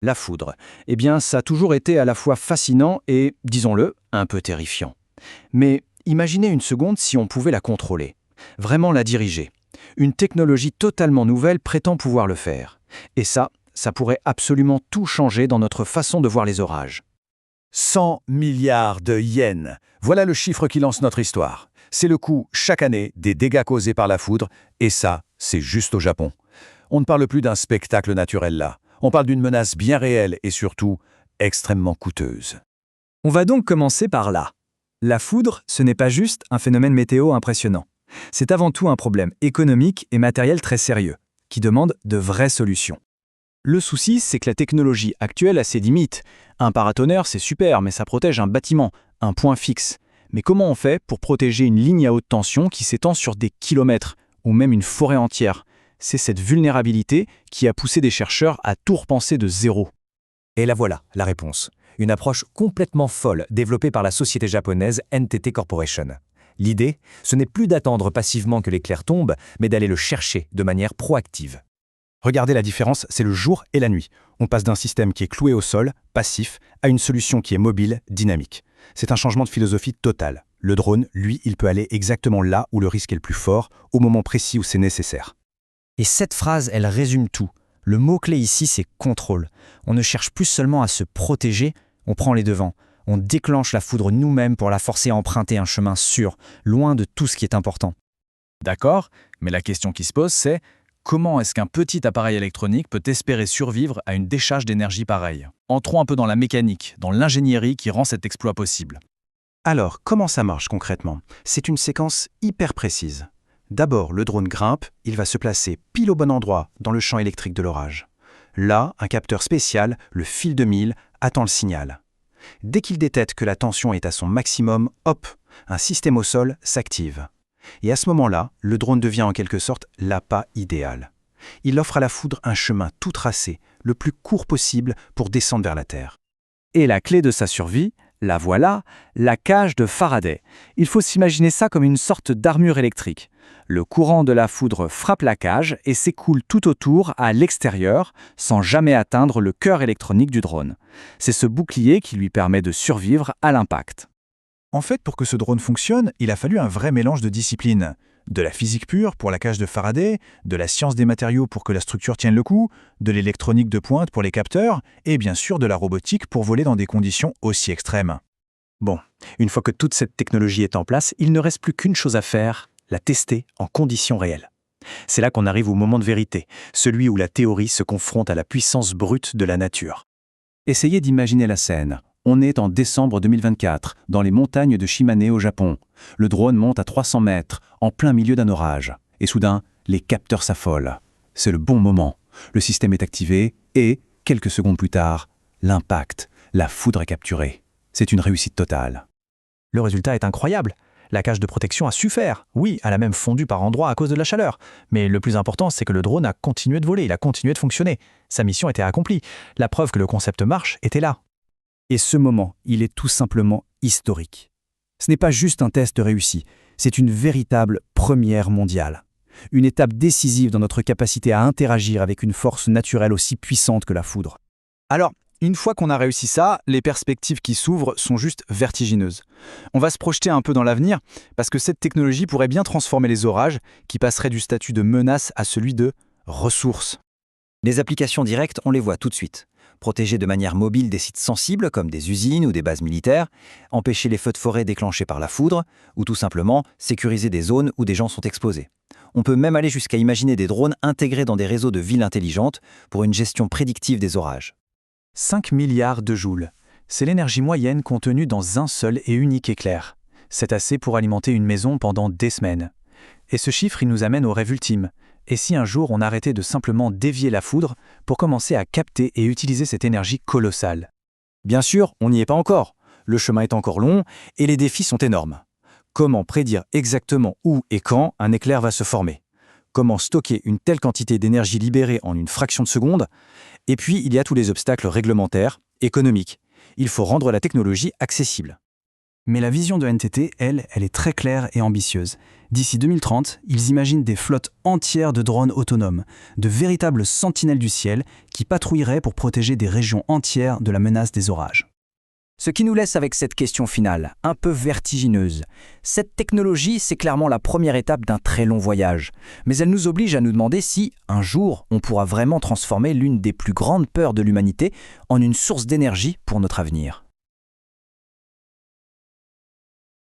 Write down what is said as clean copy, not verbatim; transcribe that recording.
La foudre, eh bien, ça a toujours été à la fois fascinant et, disons-le, un peu terrifiant. Mais imaginez une seconde si on pouvait la contrôler, vraiment la diriger. Une technologie totalement nouvelle prétend pouvoir le faire. Et ça pourrait absolument tout changer dans notre façon de voir les orages. 100 milliards de yens. Voilà le chiffre qui lance notre histoire. C'est le coût, chaque année, des dégâts causés par la foudre, et ça, c'est juste au Japon. On ne parle plus d'un spectacle naturel là. On parle d'une menace bien réelle et surtout extrêmement coûteuse. On va donc commencer par là. La foudre, ce n'est pas juste un phénomène météo impressionnant. C'est avant tout un problème économique et matériel très sérieux, qui demande de vraies solutions. Le souci, c'est que la technologie actuelle a ses limites. Un paratonnerre, c'est super, mais ça protège un bâtiment, un point fixe. Mais comment on fait pour protéger une ligne à haute tension qui s'étend sur des kilomètres, ou même une forêt entière? C'est cette vulnérabilité qui a poussé des chercheurs à tout repenser de zéro. Et la voilà, la réponse. Une approche complètement folle développée par la société japonaise NTT Corporation. L'idée, ce n'est plus d'attendre passivement que l'éclair tombe, mais d'aller le chercher de manière proactive. Regardez la différence, c'est le jour et la nuit. On passe d'un système qui est cloué au sol, passif, à une solution qui est mobile, dynamique. C'est un changement de philosophie total. Le drone, lui, il peut aller exactement là où le risque est le plus fort, au moment précis où c'est nécessaire. Et cette phrase, elle résume tout. Le mot-clé ici, c'est contrôle. On ne cherche plus seulement à se protéger, on prend les devants. On déclenche la foudre nous-mêmes pour la forcer à emprunter un chemin sûr, loin de tout ce qui est important. D'accord, mais la question qui se pose, c'est comment est-ce qu'un petit appareil électronique peut espérer survivre à une décharge d'énergie pareille? Entrons un peu dans la mécanique, dans l'ingénierie qui rend cet exploit possible. Alors, comment ça marche concrètement? C'est une séquence hyper précise. D'abord, le drone grimpe, il va se placer pile au bon endroit dans le champ électrique de l'orage. Là, un capteur spécial, le fil de mille, attend le signal. Dès qu'il détecte que la tension est à son maximum, hop, un système au sol s'active. Et à ce moment-là, le drone devient en quelque sorte l'appât idéal. Il offre à la foudre un chemin tout tracé, le plus court possible pour descendre vers la Terre. Et la clé de sa survie, la voilà, la cage de Faraday. Il faut s'imaginer ça comme une sorte d'armure électrique. Le courant de la foudre frappe la cage et s'écoule tout autour, à l'extérieur, sans jamais atteindre le cœur électronique du drone. C'est ce bouclier qui lui permet de survivre à l'impact. En fait, pour que ce drone fonctionne, il a fallu un vrai mélange de disciplines. De la physique pure pour la cage de Faraday, de la science des matériaux pour que la structure tienne le coup, de l'électronique de pointe pour les capteurs, et bien sûr de la robotique pour voler dans des conditions aussi extrêmes. Bon, une fois que toute cette technologie est en place, il ne reste plus qu'une chose à faire, la tester en conditions réelles. C'est là qu'on arrive au moment de vérité, celui où la théorie se confronte à la puissance brute de la nature. Essayez d'imaginer la scène. On est en décembre 2024, dans les montagnes de Shimane au Japon. Le drone monte à 300 mètres, en plein milieu d'un orage. Et soudain, les capteurs s'affolent. C'est le bon moment. Le système est activé et, quelques secondes plus tard, l'impact, la foudre est capturée. C'est une réussite totale. Le résultat est incroyable. La cage de protection a su faire. Oui, elle a même fondu par endroits à cause de la chaleur. Mais le plus important, c'est que le drone a continué de voler, il a continué de fonctionner. Sa mission était accomplie. La preuve que le concept marche était là. Et ce moment, il est tout simplement historique. Ce n'est pas juste un test réussi, c'est une véritable première mondiale. Une étape décisive dans notre capacité à interagir avec une force naturelle aussi puissante que la foudre. Alors, une fois qu'on a réussi ça, les perspectives qui s'ouvrent sont juste vertigineuses. On va se projeter un peu dans l'avenir, parce que cette technologie pourrait bien transformer les orages, qui passeraient du statut de menace à celui de ressource. Les applications directes, on les voit tout de suite. Protéger de manière mobile des sites sensibles comme des usines ou des bases militaires, empêcher les feux de forêt déclenchés par la foudre, ou tout simplement sécuriser des zones où des gens sont exposés. On peut même aller jusqu'à imaginer des drones intégrés dans des réseaux de villes intelligentes pour une gestion prédictive des orages. 5 milliards de joules. C'est l'énergie moyenne contenue dans un seul et unique éclair. C'est assez pour alimenter une maison pendant des semaines. Et ce chiffre, il nous amène au rêve ultime. Et si un jour on arrêtait de simplement dévier la foudre pour commencer à capter et utiliser cette énergie colossale? Bien sûr, on n'y est pas encore. Le chemin est encore long et les défis sont énormes. Comment prédire exactement où et quand un éclair va se former? Comment stocker une telle quantité d'énergie libérée en une fraction de seconde? Et puis, il y a tous les obstacles réglementaires, économiques. Il faut rendre la technologie accessible. Mais la vision de NTT, elle est très claire et ambitieuse. D'ici 2030, ils imaginent des flottes entières de drones autonomes, de véritables sentinelles du ciel qui patrouilleraient pour protéger des régions entières de la menace des orages. Ce qui nous laisse avec cette question finale, un peu vertigineuse. Cette technologie, c'est clairement la première étape d'un très long voyage. Mais elle nous oblige à nous demander si, un jour, on pourra vraiment transformer l'une des plus grandes peurs de l'humanité en une source d'énergie pour notre avenir.